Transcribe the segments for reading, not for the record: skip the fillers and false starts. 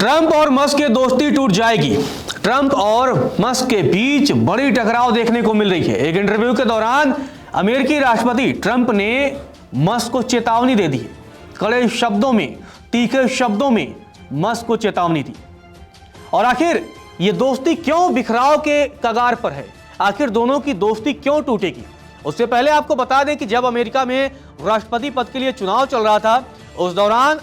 Trump और Musk की दोस्ती टूट जाएगी। ट्रंप और मस्क के बीच बड़ी टकराव देखने को मिल रही है। एक इंटरव्यू के दौरान अमेरिकी राष्ट्रपति ट्रंप ने मस्क को चेतावनी दे दी। कड़े शब्दों में, तीखे शब्दों में मस्क को चेतावनी दी। और आखिर ये दोस्ती क्यों बिखराव के कगार पर है? आखिर दोनों की दोस्ती क्यों टूटेगी? उससे पहले आपको बता दें कि जब अमेरिका में राष्ट्रपति पद के लिए चुनाव चल रहा था, उस दौरान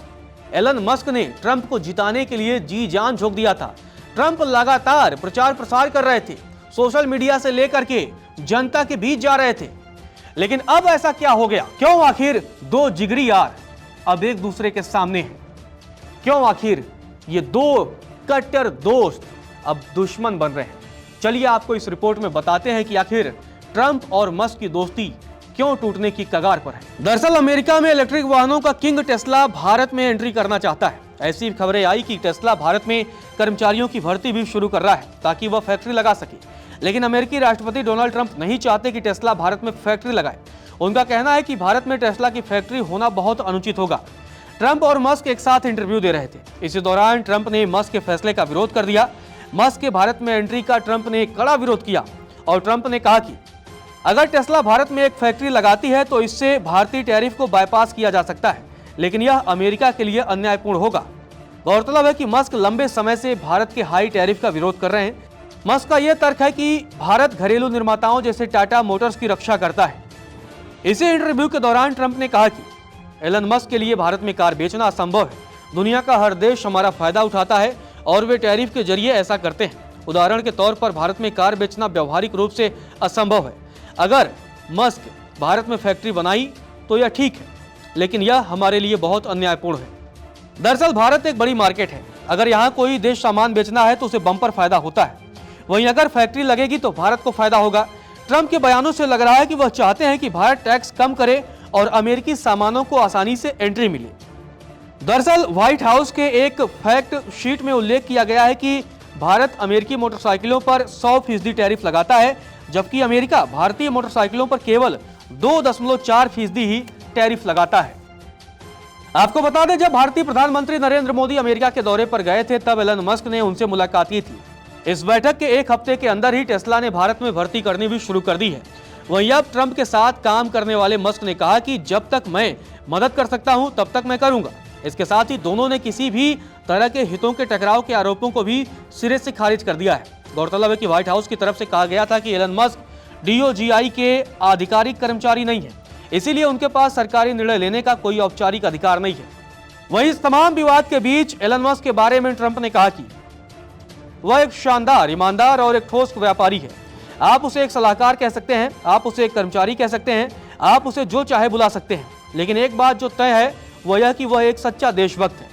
एलन मस्क ने ट्रंप को जिताने के लिए जी जान झोंक दिया था। ट्रंप लगातार प्रचार प्रसार कर रहे थे, सोशल मीडिया से लेकर के जनता के बीच जा रहे थे। लेकिन अब ऐसा क्या हो गया? क्यों आखिर दो जिगरी यार अब एक दूसरे के सामने हैं? क्यों आखिर ये दो कट्टर दोस्त अब दुश्मन बन रहे हैं? चलिए आपको इस रिपोर्ट में बताते हैं कि आखिर ट्रंप और मस्क की दोस्ती क्यों टूटने की कगार पर है। दरअसल अमेरिका में इलेक्ट्रिक वाहनों का किंग टेस्ला भारत में एंट्री करना चाहता है। ऐसी खबरें आई कि टेस्ला भारत में कर्मचारियों की भर्ती भी शुरू कर रहा है ताकि वह फैक्ट्री लगा सके। लेकिन अमेरिकी राष्ट्रपति डोनाल्ड ट्रंप नहीं चाहते कि टेस्ला भारत में फैक्ट्री लगाए। उनका कहना है कि भारत में टेस्ला की फैक्ट्री होना बहुत अनुचित होगा। ट्रंप और मस्क एक साथ इंटरव्यू दे रहे थे। इसी दौरान ट्रंप ने मस्क के फैसले का विरोध कर दिया। मस्क के भारत में एंट्री का ट्रंप ने कड़ा विरोध किया और ट्रंप ने कहा कि अगर टेस्ला भारत में एक फैक्ट्री लगाती है तो इससे भारतीय टैरिफ को बाईपास किया जा सकता है, लेकिन यह अमेरिका के लिए अन्यायपूर्ण होगा। गौरतलब है कि मस्क लंबे समय से भारत के हाई टैरिफ का विरोध कर रहे हैं। मस्क का यह तर्क है कि भारत घरेलू निर्माताओं जैसे टाटा मोटर्स की रक्षा करता है। इसी इंटरव्यू के दौरान ट्रंप ने कहा कि एलन मस्क के लिए भारत में कार बेचना असंभव है। दुनिया का हर देश हमारा फायदा उठाता है और वे टैरिफ के जरिए ऐसा करते हैं। उदाहरण के तौर पर भारत में कार बेचना व्यवहारिक रूप से असंभव है। अगर मस्क भारत में फैक्ट्री बनाई तो यह ठीक है, लेकिन यह हमारे लिए बहुत अन्यायपूर्ण है। दरअसल भारत एक बड़ी मार्केट है। अगर यहाँ कोई देश सामान बेचना है तो उसे बम्पर फायदा होता है। वहीं अगर फैक्ट्री लगेगी तो भारत को फायदा होगा। ट्रंप के बयानों से लग रहा है कि वह चाहते हैं कि भारत टैक्स कम करे और अमेरिकी सामानों को आसानी से एंट्री मिले। दरअसल व्हाइट हाउस के एक फैक्ट शीट में उल्लेख किया गया है कि भारत अमेरिकी मोटरसाइकिलों पर 100% टैरिफ लगाता है, जबकि अमेरिका भारतीय मोटरसाइकिलों पर केवल 2.4% ही टैरिफ लगाता है। आपको बता दें, जब भारतीय प्रधानमंत्री नरेंद्र मोदी अमेरिका के दौरे पर गए थे तब एलन मस्क ने उनसे मुलाकात की थी। इस बैठक के एक हफ्ते के अंदर ही टेस्ला ने भारत में भर्ती करनी भी शुरू कर दी है। वहीं अब ट्रंप के साथ काम करने वाले मस्क ने कहा कि जब तक मैं मदद कर सकता हूं तब तक मैं करूंगा। इसके साथ ही दोनों ने किसी भी तरह के हितों के टकराव के आरोपों को भी सिरे से खारिज कर दिया है। गौरतलब है कि व्हाइट हाउस की तरफ से कहा गया था कि एलन मस्क DOGI के आधिकारिक कर्मचारी नहीं है, इसीलिए उनके पास सरकारी निर्णय लेने का कोई औपचारिक अधिकार नहीं है। वहीं इस तमाम विवाद के बीच एलन मस्क के बारे में ट्रंप ने कहा कि वह एक शानदार, ईमानदार और एक ठोस व्यापारी है। आप उसे एक सलाहकार कह सकते हैं, आप उसे एक कर्मचारी कह सकते हैं, आप उसे जो चाहे बुला सकते हैं, लेकिन एक बात जो तय है वह यह कि वह एक सच्चा देशभक्त है।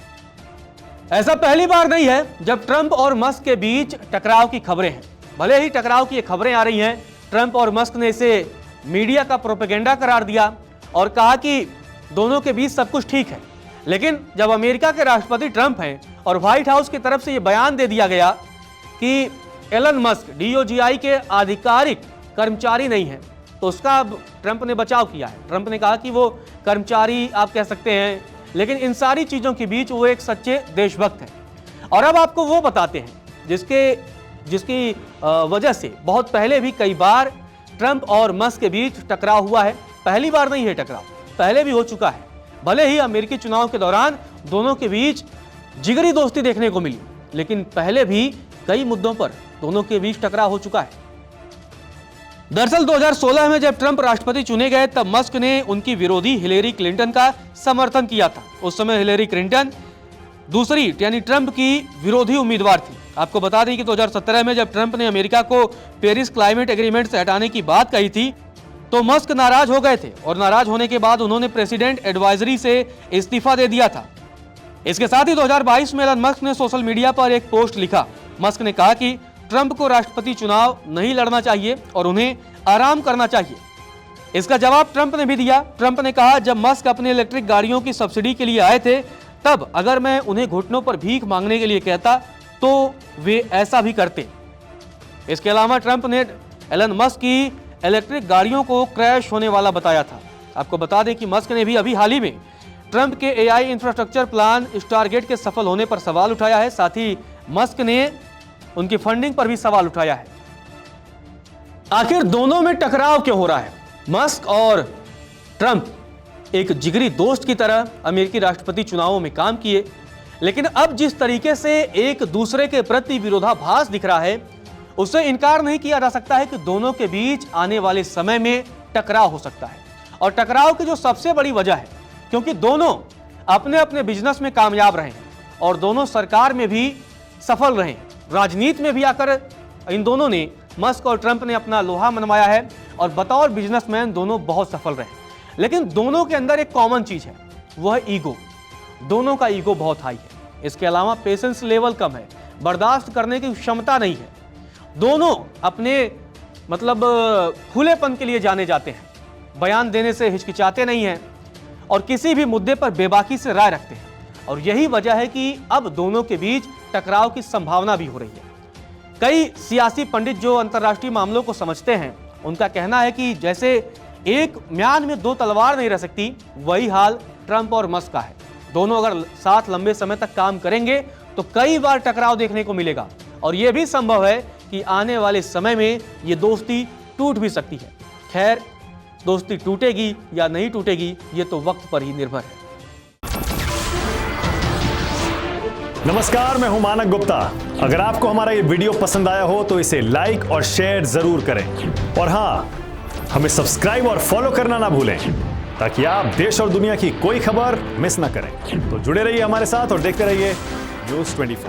ऐसा पहली बार नहीं है जब ट्रंप और मस्क के बीच टकराव की खबरें हैं। भले ही टकराव की ये खबरें आ रही हैं, ट्रंप और मस्क ने इसे मीडिया का प्रोपेगेंडा करार दिया और कहा कि दोनों के बीच सब कुछ ठीक है। लेकिन जब अमेरिका के राष्ट्रपति ट्रंप हैं और व्हाइट हाउस की तरफ से यह बयान दे दिया गया कि एलन मस्क DOGI के आधिकारिक कर्मचारी नहीं है, तो उसका अब ट्रंप ने बचाव किया है। ट्रंप ने कहा कि वो कर्मचारी आप कह सकते हैं, लेकिन इन सारी चीजों के बीच वो एक सच्चे देशभक्त हैं। और अब आपको वो बताते हैं जिसकी वजह से बहुत पहले भी कई बार ट्रंप और मस्क के बीच टकराव हुआ है। पहली बार नहीं है टकराव, पहले भी हो चुका है। भले ही अमेरिकी चुनाव के दौरान दोनों के बीच जिगरी दोस्ती देखने को मिली, लेकिन पहले भी कई मुद्दों पर दोनों के बीच टकराव हो चुका है। दरअसल 2016 में जब ट्रंप राष्ट्रपति चुने गए तब मस्क ने उनकी विरोधी हिलेरी क्लिंटन का समर्थन किया था। उस समय हिलेरी क्लिंटन दूसरी यानी ट्रंप की विरोधी उम्मीदवार थी। आपको बता दें कि 2017 में जब ट्रंप ने अमेरिका को पेरिस क्लाइमेट एग्रीमेंट से हटाने की बात कही थी तो मस्क नाराज हो गए थे और नाराज होने के बाद उन्होंने प्रेसिडेंट एडवाइजरी से इस्तीफा दे दिया था। इसके साथ ही 2022 में एलन मस्क ने सोशल मीडिया पर एक पोस्ट लिखा। मस्क ने कहा कि ट्रंप को राष्ट्रपति चुनाव नहीं लड़ना चाहिए और उन्हें आराम करना चाहिए। इसका जवाब ट्रंप ने भी दिया। ट्रंप ने कहा, जब मस्क अपने इलेक्ट्रिक गाड़ियों की सब्सिडी के लिए आए थे तब अगर मैं उन्हें घुटनों पर भीख मांगने के लिए कहता तो वे ऐसा भी करते। इसके अलावा ट्रंप ने एलन मस्क की इलेक्ट्रिक गाड़ियों को क्रैश होने वाला बताया था। आपको बता दें कि मस्क ने भी अभी हाल ही में ट्रंप के एआई इंफ्रास्ट्रक्चर प्लान स्टारगेट के सफल होने पर सवाल उठाया है। साथ ही मस्क ने उनकी फंडिंग पर भी सवाल उठाया है। आखिर दोनों में टकराव क्यों हो रहा है? मस्क और ट्रंप एक जिगरी दोस्त की तरह अमेरिकी राष्ट्रपति चुनावों में काम किए, लेकिन अब जिस तरीके से एक दूसरे के प्रति विरोधाभास दिख रहा है, उससे इनकार नहीं किया जा सकता है कि दोनों के बीच आने वाले समय में टकराव हो सकता है। और टकराव की जो सबसे बड़ी वजह है, क्योंकि दोनों अपने अपने बिजनेस में कामयाब रहे हैं और दोनों सरकार में भी सफल रहे हैं। राजनीति में भी आकर इन दोनों ने, मस्क और ट्रंप ने, अपना लोहा मनवाया है और बतौर बिजनेसमैन दोनों बहुत सफल रहे। लेकिन दोनों के अंदर एक कॉमन चीज है, वह है ईगो। दोनों का ईगो बहुत हाई है। इसके अलावा पेशेंस लेवल कम है, बर्दाश्त करने की क्षमता नहीं है। दोनों अपने खुलेपन के लिए जाने जाते हैं, बयान देने से हिचकिचाते नहीं हैं और किसी भी मुद्दे पर बेबाकी से राय रखते हैं। और यही वजह है कि अब दोनों के बीच टकराव की संभावना भी हो रही है। कई सियासी पंडित जो अंतर्राष्ट्रीय मामलों को समझते हैं, उनका कहना है कि जैसे एक म्यान में दो तलवार नहीं रह सकती, वही हाल ट्रंप और मस्क का है। दोनों अगर साथ लंबे समय तक काम करेंगे तो कई बार टकराव देखने को मिलेगा और यह भी संभव है कि आने वाले समय में यह दोस्ती टूट भी सकती है। खैर, दोस्ती टूटेगी या नहीं टूटेगी, ये तो वक्त पर ही निर्भर है। नमस्कार, मैं हूं मानक गुप्ता। अगर आपको हमारा ये वीडियो पसंद आया हो तो इसे लाइक और शेयर जरूर करें और हां, हमें सब्सक्राइब और फॉलो करना ना भूलें ताकि आप देश और दुनिया की कोई खबर मिस ना करें। तो जुड़े रहिए हमारे साथ और देखते रहिए न्यूज़ 24।